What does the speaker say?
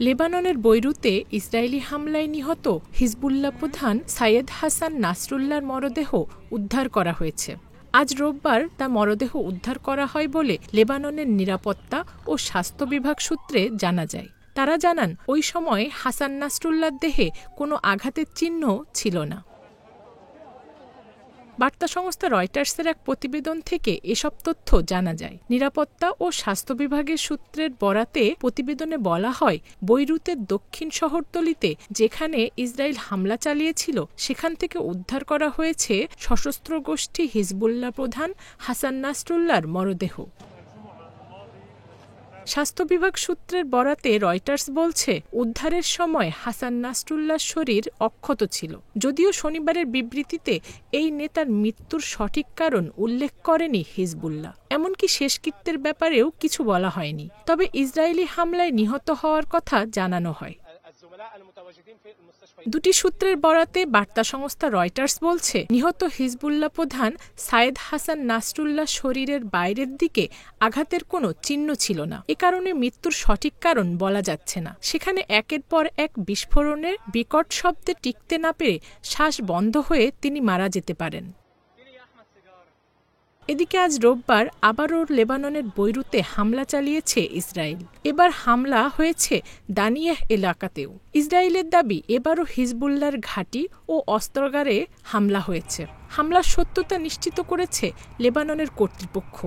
লেবাননের বৈরুতে ইসরায়েলি হামলায় নিহত হিজবুল্লাহ প্রধান সাইয়েদ হাসান নাসরুল্লাহর মরদেহ উদ্ধার করা হয়েছে। আজ রোববার তার মরদেহ উদ্ধার করা হয় বলে লেবাননের নিরাপত্তা ও স্বাস্থ্য বিভাগ সূত্রে জানা যায়। তারা জানান, ওই সময় হাসান নাসরুল্লাহর দেহে কোনো আঘাতের চিহ্ন ছিল না। বার্তা সংস্থা রয়টার্সের এক প্রতিবেদন থেকে এসব তথ্য জানা যায়। নিরাপত্তা ও স্বাস্থ্য বিভাগের সূত্রের বরাতে প্রতিবেদনে বলা হয়, বৈরুতের দক্ষিণ শহরতলিতে যেখানে ইসরায়েল হামলা চালিয়েছিল সেখান থেকে উদ্ধার করা হয়েছে সশস্ত্র গোষ্ঠী হিজবুল্লাহ প্রধান হাসান নাসরুল্লাহর মরদেহ। স্বাস্থ্য বিভাগ সূত্রের বরাতে রয়টার্স বলছে, উদ্ধারের সময় হাসান নাসরুল্লাহর শরীর অক্ষত ছিল। যদিও শনিবারের বিবৃতিতে এই নেতার মৃত্যুর সঠিক কারণ উল্লেখ করেনি হিজবুল্লাহ। এমনকি শেষকৃত্যের ব্যাপারেও কিছু বলা হয়নি। তবে ইসরায়েলি হামলায় নিহত হওয়ার কথা জানানো হয়। দুটি সূত্রের বরাতে বার্তা সংস্থা রয়টার্স বলছে, নিহত হিজবুল্লাহ প্রধান সাইয়েদ হাসান নাসরুল্লাহ শরীরের বাইরের দিকে আঘাতের কোনো চিহ্ন ছিল না। এ কারণে মৃত্যুর সঠিক কারণ বলা যাচ্ছে না। সেখানে একের পর এক বিস্ফোরণের বিকট শব্দে টিকতে না পেরে শ্বাস বন্ধ হয়ে তিনি মারা যেতে পারেন। এদিকে আজ রোববার আবারও লেবাননের বৈরুতে হামলা চালিয়েছে ইসরায়েল। এবার হামলা হয়েছে দানিয়াহ এলাকাতেও। ইসরায়েলের দাবি, এবারও হিজবুল্লাহর ঘাঁটি ও অস্ত্রাগারে হামলা হয়েছে। হামলার সত্যতা নিশ্চিত করেছে লেবাননের কর্তৃপক্ষ।